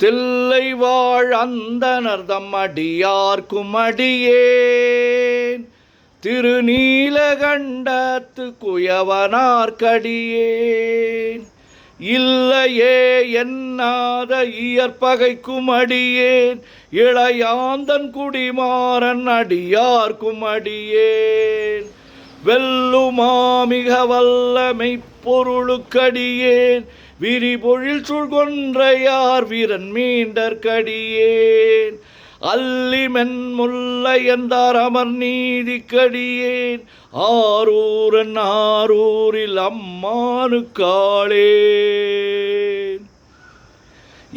தில்லை வாழ் அந்தணர் தம் அடியார்க்கும் அடியேன் திருநீலகண்டத்து குயவனார்க்கடியேன் இல்லையே என்னாத இயற்பகைக்கும் அடியேன் இளையாந்தன் குடிமாறன் அடியார்க்கும் அடியேன் வெல்லுமாமிக வல்ல மெய்ப்பொருளுக்கடியேன் விரிபொழில் சுழ்கொன்றையார் வீரன் மீண்டற்கடியேன் அல்லி மென்முல்லை என்றார் அமர் நீதிக்கடியேன் ஆரூரன் ஆரூரில் அம்மானுக்காளே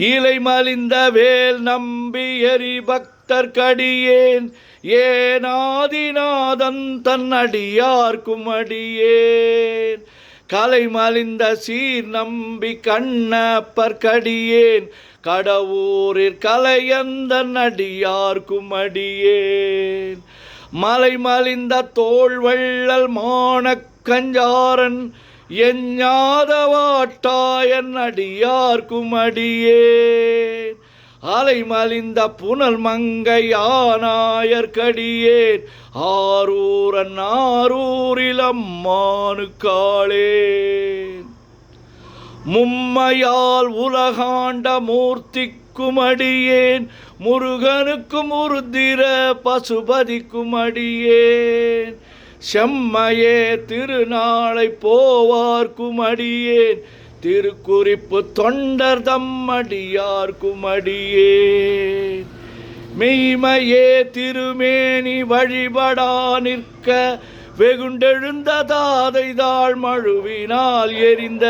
இலை மலிந்த வேல் நம்பி எரி பக்தர்க்கடியேன் ஏனாதிநாதன் தன் அடியார்க்கும் அடியேன் கலை மலிந்த சீர் நம்பி கண்ணப்பர்க்கடியேன் கடவுரிற் கலையந்தன் அடியார்க்கும் அடியேன் மலை மலிந்த தோள் வள்ளல் மானக்கஞ்சாரன் எஞ்ஞாதவாட்டாயன் அடியார்க்கும் அடியேன் அலை மலிந்த புனல் மங்கையானாயர்க்கடியேன் ஆரூரன் ஆரூரில் அம்மானுக்காளே மும்மையால் உலகாண்ட மூர்த்திக்கும் அடியேன் முருகனுக்கும் உருத்திர பசுபதிக்கும் அடியேன் செம்மையே திருநாளை போவார்க்கும் அடியேன் திருக்குறிப்பு தொண்டர் தம் அடியார்க்கும் அடியேன் மெய்மையே திருமேனி வழிபடா நிற்க வெகுண்டெழுந்த தாதை தாழ் மழுவினால் எரிந்த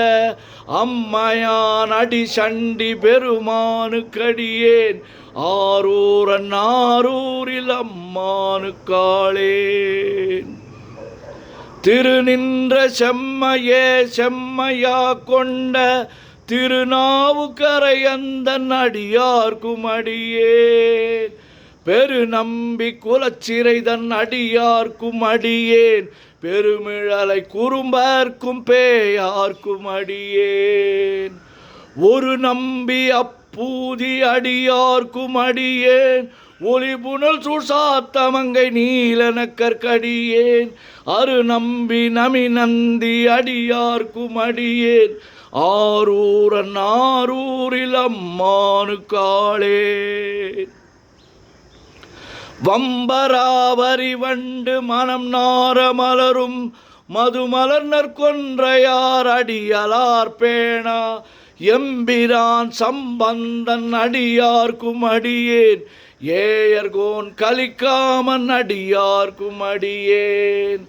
அம்மையான் அடி சண்டி பெருமானுக்கடியேன் ஆரூரன் ஆரூரில் அம்மானுக்காளே திருநின்ற செம்மையே செம்மையா கொண்ட திருநாவுக்கரையந்தன் அடியார்க்கும் அடியேன் பெருநம்பி குலச்சிறை தன் அடியார்க்கும் அடியேன் பெருமிழலை குறும்பர்க்கும் பேயார்க்கும் அடியேன் ஒரு நம்பி அப்பூதி அடியார்க்கும் அடியேன் ஒளிபுணல் சுசாத்தமங்கை நீலனக்கற்கடியேன் அரு நம்பி நமி நந்தி அடியார்க்கும் அடியேன் ஆரூரன் ஆரூரில் அம்மானுக்காளே வம்பராவரி வண்டு மனம் நார மலரும் மதுமலர் நற்கொன்றையார் அடியலார் பேணா எம்பிரான் சம்பந்தன் அடியார்க்கும் அடியேன் ஏயர்கோன் கலிக்காமன் அடியார்க்கும் அடியேன்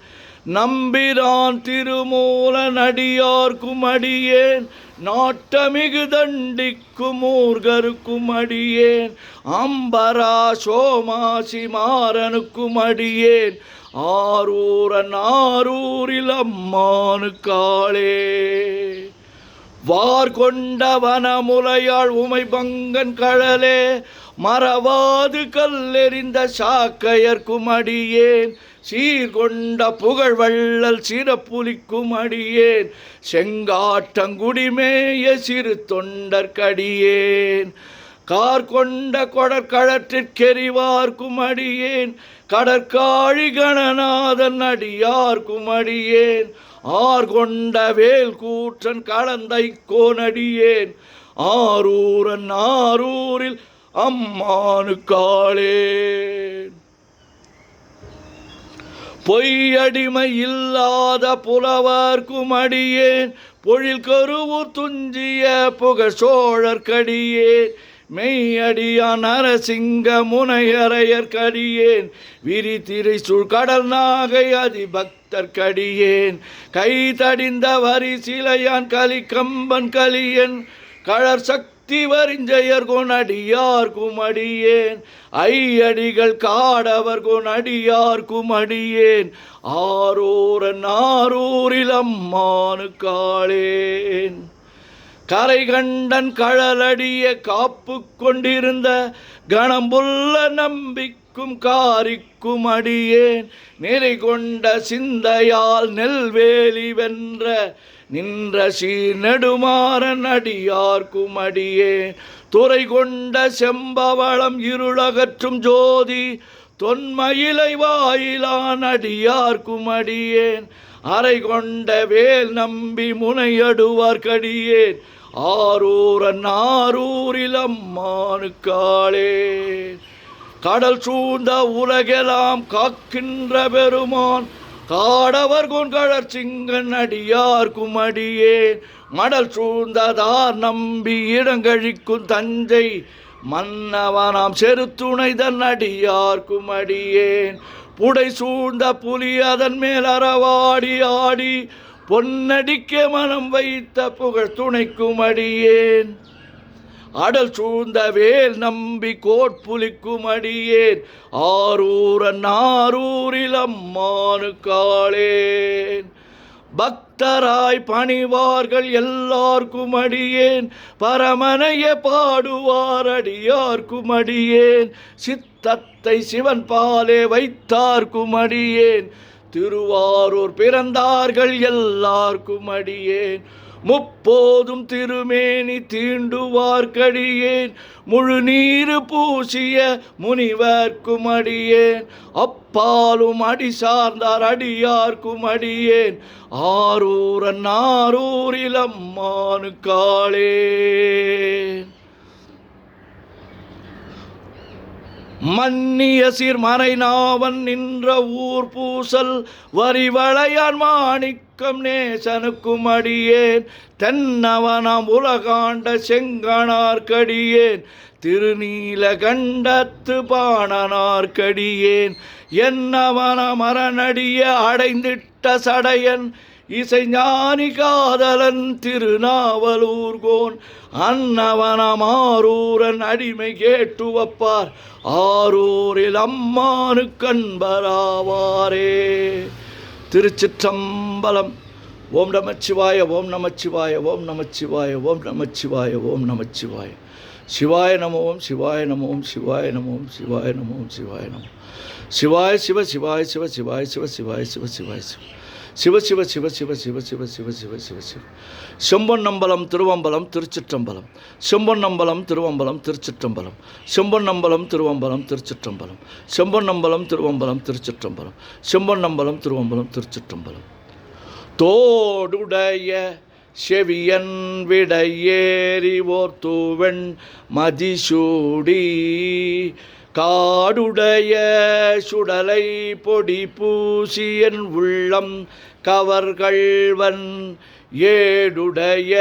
நம்பிரான் திருமூலன் அடியார்க்கும் அடியேன் நாட்டமிகு தண்டிக்கும் ஊர்கருக்கும் அடியேன் அம்பரா சோமாசி மாறனுக்கும் அடியேன் ஆரூரன் ஆரூரில் அம்மானுக்காளே வார் கொண்ட வனமுலையாள் உமை பங்கன் கழலே மறவாது கல்லெறிந்த சாக்கையர்க்கும் அடியேன் சீர்கொண்ட புகழ் வள்ளல் சிறப்புலிக்கும் அடியேன் செங்காட்டங்குடிமேய சிறு தொண்டர்க்கடியேன் கார் கொண்ட கொடற்களற்றிற்கெறிவார்க்கும் அடியேன் கடற்காழி கணநாதன் அடியார்க்கும் அடியேன் ஆர் கொண்ட வேல் கூற்றன் கலந்தை கோனடியேன் ஆரூரன் ஆரூரில் அம்மானுக்காளே பொய்யடிமை இல்லாத புலவர்க்கும் அடியேன் பொழில் கருவூர் துஞ்சிய புகழ் சோழர்க்கடியேன் மெய்யடியான் நரசிங்க முனையரையர்க்கடியேன் விரி திரை சூழ் கடல் நாகை அதிபக்தர்க்கடியேன் கை தடிந்த வரி சிலையான் கலி கம்பன் கலியன் கழற் சக்தி வரிஞ்சயர் கொனடியார்க்கும் அடியேன் ஐயடிகள் காடவர் கொனடியார்க்கும் அடியேன் ஆரூரன் ஆரூரில் அம்மானுக்காளேன் கரை கண்டன் கழலடிய காப்பு கொண்டிருந்த கணம்புள்ள நம்பிக்கும் காரிக்கும் அடியேன் நிறை கொண்ட சிந்தையால் நெல்வேலி வென்ற நின்ற சீர் நெடுமாறன் அடியார்க்கும் அடியேன் துறை கொண்ட செம்பவளம் இருளகற்றும் ஜோதி தொன்மயிலை வாயிலான் அடியார்க்கும் அடியேன் அறை கொண்ட வேல் நம்பி முனையடுவார்க்கடியேன் ஆரூரன் ஆரூரில் அம்மானுக்காளே கடல் சூழ்ந்த உலகெல்லாம் காக்கின்ற பெருமான் காடவர் கொண்கழற் சிங்கன் அடியார்க்கும் அடியேன் மடல் சூழ்ந்ததார் நம்பி இடங்கழிக்கும் தஞ்சை மன்னவனாம் செருத்துணை தன் அடியார்க்கும் அடியேன் புடை சூழ்ந்த புலி அதன் மேல் அறவாடி ஆடி பொன்னடிக்க மனம் வைத்த புகழ் துணைக்கும் அடியேன் அடல் சூழ்ந்த வேல் நம்பி கோட்புலிக்கும் அடியேன் ஆரூரன் ஆரூரில் அம்மானுக்காளேன் பக்தராய் பணிவார்கள் எல்லார்க்கும் அடியேன் பரமனைய பாடுவார் அடியார்க்கும் அடியேன் சித்தத்தை சிவன் பாலே வைத்தார்க்கும் அடியேன் திருவாரூர் பிறந்தார்கள் எல்லார்க்கும் அடியேன் முப்போதும் திருமேனி தீண்டுவார்க்கடியேன் முழு நீரு பூசிய முனிவர்க்கும் அடியேன் அப்பாலும் அடி சார்ந்தார் அடியார்க்கும் அடியேன் ஆரூரன் ஆரூரில் அம்மானுக்காளே மன்னிய சீர்மறை நாவன் நின்ற ஊர் பூசல் வரிவளையான் மாணிக்கம் நேசனுக்கும் அடியேன் தென்னவனாம் உலகாண்ட செங்கணார்க்கடியேன் திருநீலகண்டத்து பாணனார்க்கடியேன் என்னவன மரணடிய அடைந்திட்ட சடையன் இசை ஞானி காதலன் திருநாவலூர்கோன் அன்னவனம் ஆரூரன் அடிமை கேட்டு வப்பார் ஆரூரில் அம்மானு கண்பராவாரே. திருச்சிற்றம்பலம். ஓம் நமச்சிவாய ஓம் நமச்சிவாய ஓம் நமச்சிவாய ஓம் நமச்சிவாய ஓம் நமச்சிவாய. சிவாய நமோம் சிவாய நமோம் சிவாய நமோம் சிவாய நமோம் சிவாய நமோ. சிவாய சிவ சிவாய சிவ சிவாய சிவ சிவாய சிவ சிவாய சிவ சிவ சிவ சிவ சிவ சிவ சிவ சிவ சிவ சிவ சிவ. செம்பொன்னம்பலம் திருவம்பலம் திருச்சிற்றம்பலம். செம்பொன்னம்பலம் திருவம்பலம் திருச்சிற்றம்பலம். செம்பொன்னம்பலம் திருவம்பலம் திருச்சிற்றம்பலம். செம்பொன்னம்பலம் திருவம்பலம் திருச்சிற்றம்பலம். செம்பொன்னம்பலம் திருவம்பலம் திருச்சிற்றம்பலம். தோடுடைய செவியன் விடையேறி ஓர் தூவெண் மதிசூடி காடுடைய சுடலை பொடி பூசியன் உள்ளம் கவர்கள்வன் ஏடுடைய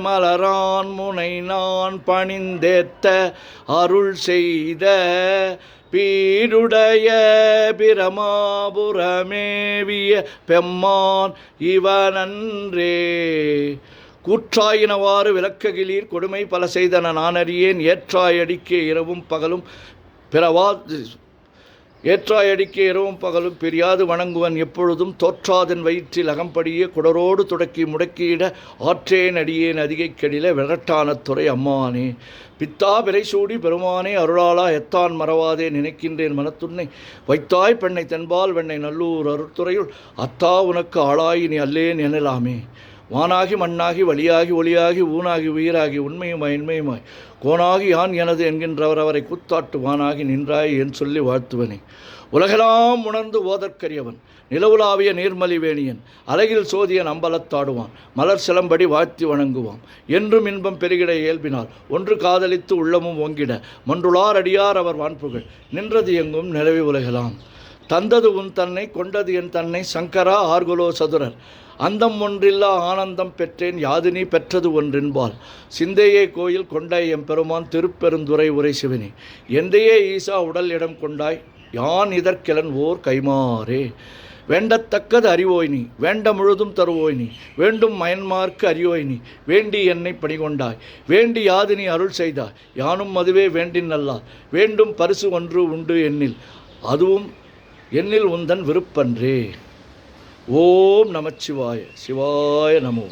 மலரான் முனை நான் பணிந்தேத்த அருள் செய்த பீடுடைய பிரமாபுரமேவிய பெம்மான் இவனன்றே. கூற்றாயினவாறு விளக்ககிலீர் கொடுமை பல செய்தன நானறியேன் ஏற்றாயடிக்கே இரவும் பகலும் ஏற்றாயடிக்கே இரவும் பகலும் பிரியாது வணங்குவன் எப்பொழுதும் தோற்றாதன் வயிற்றில் அகம்படியே குடரோடு துடக்கி முடக்கியிட ஆற்றேன் அடியேன் அதிகை கெடில விரட்டான துறை அம்மானே. பித்தா பிறை சூடி பெருமானே அருளாளா எத்தான் மறவாதே நினைக்கின்றேன் மனத்துன்னை வைத்தாய் பெண்ணை தென்பால் வெண்ணை நல்லூர் அருத்துறையுள் அத்தா உனக்கு ஆளாயினி அல்லேன் எனலாமே. வானாகி மண்ணாகி வழியாகி ஒளியாகி ஊனாகி உயிராகி உண்மையுமாய் இன்மையுமாய் கோனாகி யான் எனது என்கின்றவர் அவரை கூத்தாட்டு வானாகி நின்றாய் என் சொல்லி வாழ்த்துவனே. உலகெல்லாம் உணர்ந்து ஓதற்கரியவன் நிலவுலாவிய நீர்மலி வேணியன் அழகில் சோதியன் அம்பலத்தாடுவான் மலர் சிலம்படி வாழ்த்தி வணங்குவான் என்றும் இன்பம் பெருகிட இயல்பினால் ஒன்று காதலித்து உள்ளமும் ஓங்கிட மன்றுளார் அடியார் அவர் வான்புகள் நின்றது எங்கும் நிலவி உலகலாம். தந்தது உன் தன்னை கொண்டது என் தன்னை சங்கரா ஆர்குலோ சதுரர் அந்தம் ஒன்றில்லா ஆனந்தம் பெற்றேன் யாது நீ பெற்றது ஒன்றென்பால் சிந்தையே கோயில் கொண்டாய் எம்பெருமான் திருப்பெருந்துறை உரை சிவனே. எந்தையே ஈசா உடல் இடம் கொண்டாய் யான் இதற்கிலன் ஓர் கைமாறே. வேண்டத்தக்கது அறிவோய் நீ வேண்ட முழுதும் தருவோய் நீ வேண்டும் மயன்மார்க்கு அறியோய் நீ வேண்டி என்னை பணிகொண்டாய் வேண்டி யாது நீ அருள் செய்தாய் யானும் அதுவே வேண்டின் அல்லா வேண்டும் பரிசு ஒன்று உண்டு என்னில் அதுவும் என்னில் உந்தன் விருப்பன்றே. ஓம் நமச்சிவாய சிவாய நமோ.